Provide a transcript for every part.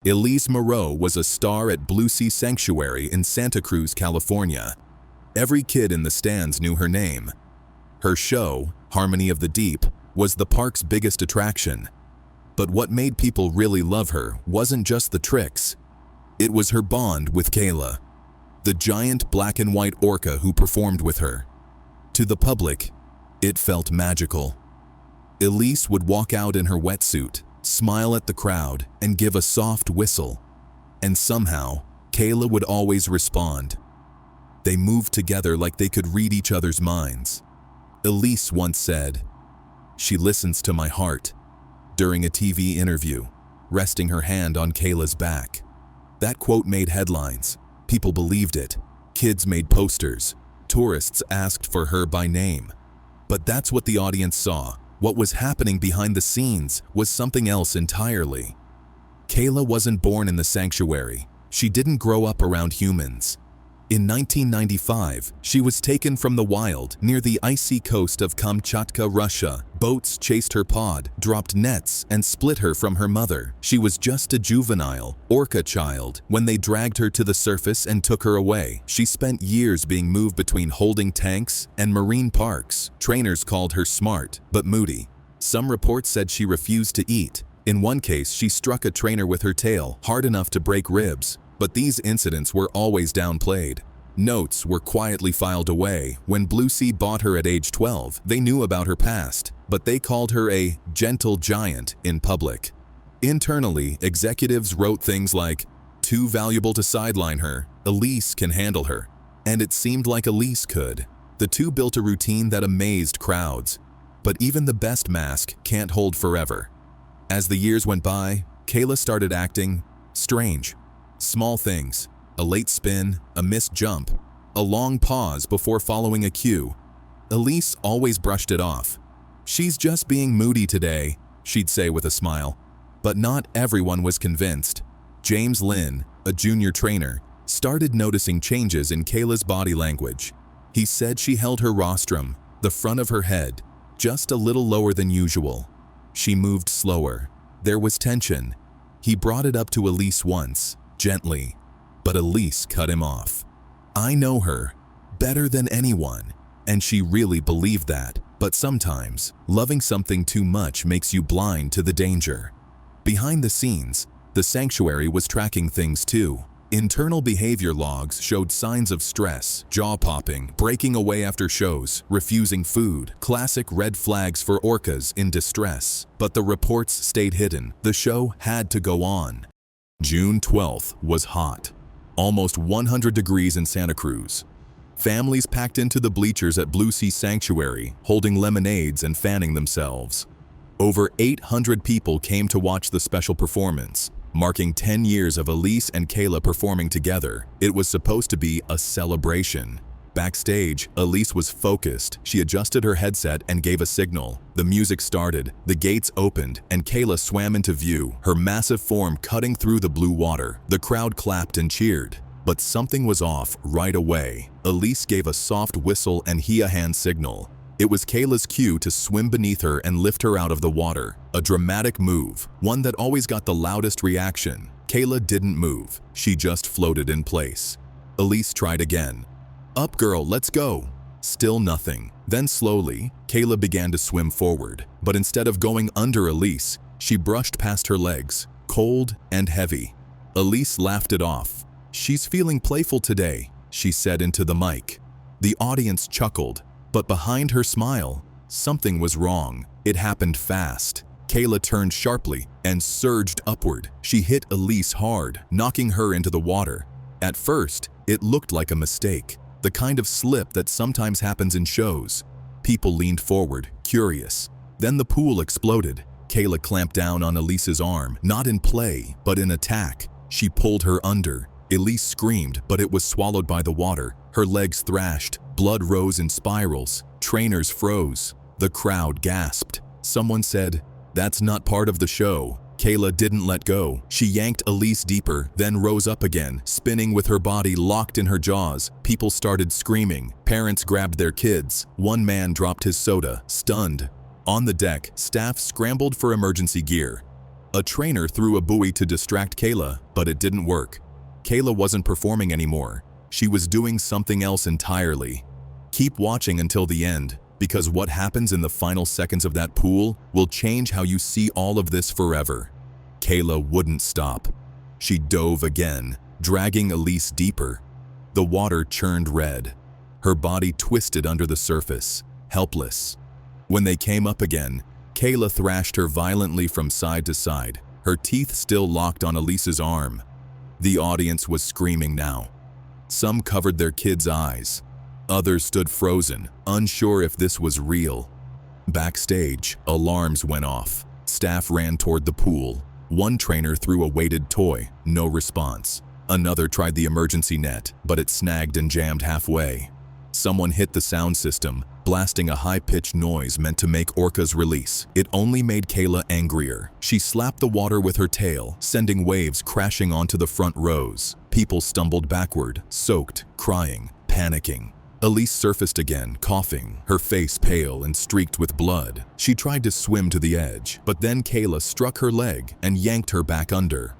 Elise Moreau was a star at BlueSea Sanctuary in Santa Cruz, California. Every kid in the stands knew her name. Her show, Harmony of the Deep, was the park's biggest attraction. But what made people really love her wasn't just the tricks. It was her bond with Kayla, the giant black and white orca who performed with her. To the public, it felt magical. Elise would walk out in her wetsuit, smile at the crowd, and give a soft whistle. And somehow, Kayla would always respond. They moved together like they could read each other's minds. Elise once said, "She listens to my heart," during a TV interview, resting her hand on Kayla's back. That quote made headlines. People believed it. Kids made posters. Tourists asked for her by name. But that's what the audience saw. What was happening behind the scenes was something else entirely. Kayla wasn't born in the sanctuary. She didn't grow up around humans. In 1995, she was taken from the wild near the icy coast of Kamchatka, Russia. Boats chased her pod, dropped nets, and split her from her mother. She was just a juvenile, orca child when they dragged her to the surface and took her away. She spent years being moved between holding tanks and marine parks. Trainers called her smart, but moody. Some reports said she refused to eat. In one case, she struck a trainer with her tail, hard enough to break ribs. But these incidents were always downplayed. Notes were quietly filed away. When BlueSea bought her at age 12, they knew about her past, but they called her a gentle giant in public. Internally, executives wrote things like, "Too valuable to sideline her, Elise can handle her." And it seemed like Elise could. The two built a routine that amazed crowds. But even the best mask can't hold forever. As the years went by, Kayla started acting strange. Small things, a late spin, a missed jump, a long pause before following a cue. Elise always brushed it off. "She's just being moody today," she'd say with a smile. But not everyone was convinced. James Lynn, a junior trainer, started noticing changes in Kayla's body language. He said she held her rostrum, the front of her head, just a little lower than usual. She moved slower. There was tension. He brought it up to Elise once, gently, but Elise cut him off. "I know her better than anyone," and she really believed that. But sometimes, loving something too much makes you blind to the danger. Behind the scenes, the sanctuary was tracking things too. Internal behavior logs showed signs of stress, jaw-popping, breaking away after shows, refusing food, classic red flags for orcas in distress. But the reports stayed hidden. The show had to go on. June 12th was hot. Almost 100 degrees in Santa Cruz. Families packed into the bleachers at BlueSea Sanctuary, holding lemonades and fanning themselves. Over 800 people came to watch the special performance, marking 10 years of Elise and Kayla performing together. It was supposed to be a celebration. Backstage, Elise was focused. She adjusted her headset and gave a signal. The music started, the gates opened, and Kayla swam into view, her massive form cutting through the blue water. The crowd clapped and cheered. But something was off right away. Elise gave a soft whistle and he a hand signal. It was Kayla's cue to swim beneath her and lift her out of the water. A dramatic move, one that always got the loudest reaction. Kayla didn't move. She just floated in place. Elise tried again. "Up, girl, let's go." Still nothing. Then slowly, Kayla began to swim forward. But instead of going under Elise, she brushed past her legs, cold and heavy. Elise laughed it off. "She's feeling playful today," she said into the mic. The audience chuckled, but behind her smile, something was wrong. It happened fast. Kayla turned sharply and surged upward. She hit Elise hard, knocking her into the water. At first, it looked like a mistake. The kind of slip that sometimes happens in shows. People leaned forward, curious. Then the pool exploded. Kayla clamped down on Elise's arm, not in play, but in attack. She pulled her under. Elise screamed, but it was swallowed by the water. Her legs thrashed. Blood rose in spirals. Trainers froze. The crowd gasped. Someone said, "That's not part of the show." Kayla didn't let go. She yanked Elise deeper, then rose up again, spinning with her body locked in her jaws. People started screaming. Parents grabbed their kids. One man dropped his soda, stunned. On the deck, staff scrambled for emergency gear. A trainer threw a buoy to distract Kayla, but it didn't work. Kayla wasn't performing anymore. She was doing something else entirely. Keep watching until the end, because what happens in the final seconds of that pool will change how you see all of this forever. Kayla wouldn't stop. She dove again, dragging Elise deeper. The water churned red. Her body twisted under the surface, helpless. When they came up again, Kayla thrashed her violently from side to side, her teeth still locked on Elise's arm. The audience was screaming now. Some covered their kids' eyes. Others stood frozen, unsure if this was real. Backstage, alarms went off. Staff ran toward the pool. One trainer threw a weighted toy, no response. Another tried the emergency net, but it snagged and jammed halfway. Someone hit the sound system, blasting a high-pitched noise meant to make Orca's release. It only made Kayla angrier. She slapped the water with her tail, sending waves crashing onto the front rows. People stumbled backward, soaked, crying, panicking. Elise surfaced again, coughing, her face pale and streaked with blood. She tried to swim to the edge, but then Kayla struck her leg and yanked her back under.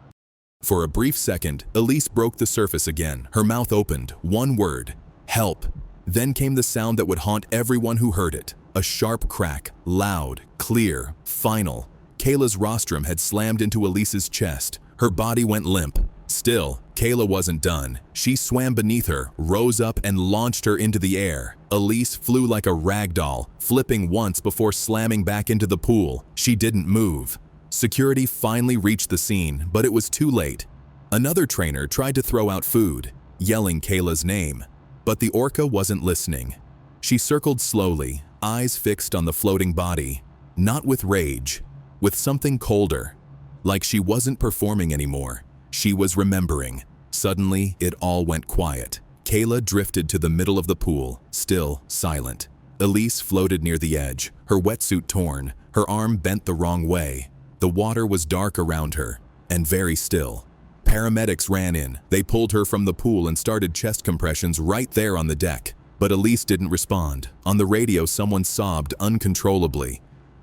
For a brief second, Elise broke the surface again. Her mouth opened, one word, "Help." Then came the sound that would haunt everyone who heard it. A sharp crack, loud, clear, final. Kayla's rostrum had slammed into Elise's chest. Her body went limp. Still, Kayla wasn't done. She swam beneath her, rose up and launched her into the air. Elise flew like a rag doll, flipping once before slamming back into the pool. She didn't move. Security finally reached the scene, but it was too late. Another trainer tried to throw out food, yelling Kayla's name. But the Orca wasn't listening. She circled slowly, eyes fixed on the floating body, not with rage, with something colder. Like she wasn't performing anymore. She was remembering. Suddenly, it all went quiet. Kayla drifted to the middle of the pool, still silent. Elise floated near the edge, her wetsuit torn, her arm bent the wrong way. The water was dark around her, and very still. Paramedics ran in. They pulled her from the pool and started chest compressions right there on the deck. But Elise didn't respond. On the radio, someone sobbed uncontrollably.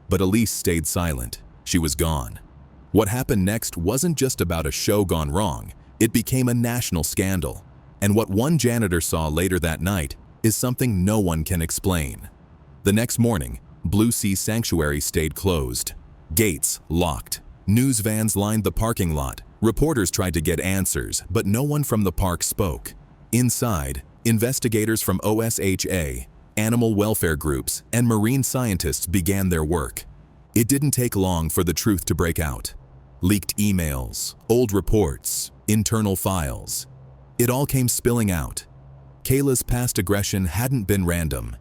But Elise stayed silent. She was gone. What happened next wasn't just about a show gone wrong. It became a national scandal. And what one janitor saw later that night is something no one can explain. The next morning, BlueSea Sanctuary stayed closed. Gates locked. News vans lined the parking lot. Reporters tried to get answers, but no one from the park spoke. Inside, investigators from OSHA, animal welfare groups, and marine scientists began their work. It didn't take long for the truth to break out. Leaked emails, old reports, internal files. It all came spilling out. Kayla's past aggression hadn't been random.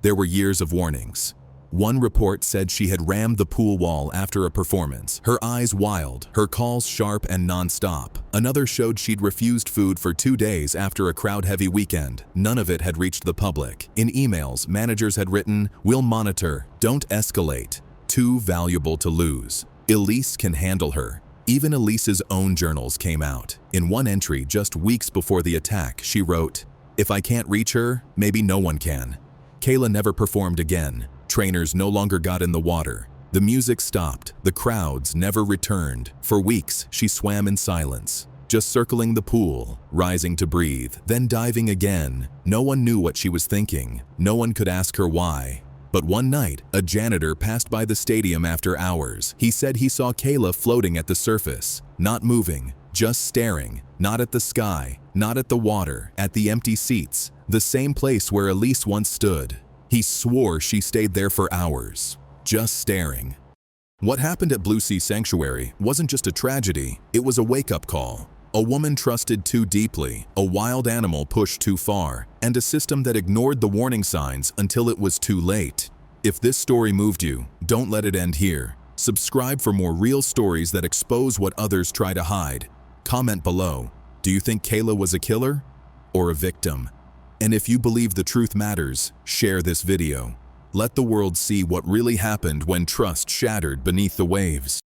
There were years of warnings. One report said she had rammed the pool wall after a performance, her eyes wild, her calls sharp and non-stop. Another showed she'd refused food for 2 days after a crowd-heavy weekend. None of it had reached the public. In emails, managers had written, "We'll monitor, don't escalate. Too valuable to lose. Elise can handle her." Even Elise's own journals came out. In one entry just weeks before the attack, she wrote, "If I can't reach her, maybe no one can." Kayla never performed again. Trainers no longer got in the water. The music stopped. The crowds never returned. For weeks, she swam in silence, just circling the pool, rising to breathe, then diving again. No one knew what she was thinking. No one could ask her why. But one night, a janitor passed by the stadium after hours. He said he saw Kayla floating at the surface, not moving, just staring, not at the sky, not at the water, at the empty seats, the same place where Elise once stood. He swore she stayed there for hours, just staring. What happened at BlueSea Sanctuary wasn't just a tragedy, it was a wake-up call. A woman trusted too deeply, a wild animal pushed too far, and a system that ignored the warning signs until it was too late. If this story moved you, don't let it end here. Subscribe for more real stories that expose what others try to hide. Comment below, do you think Kayla was a killer or a victim? And if you believe the truth matters, share this video. Let the world see what really happened when trust shattered beneath the waves.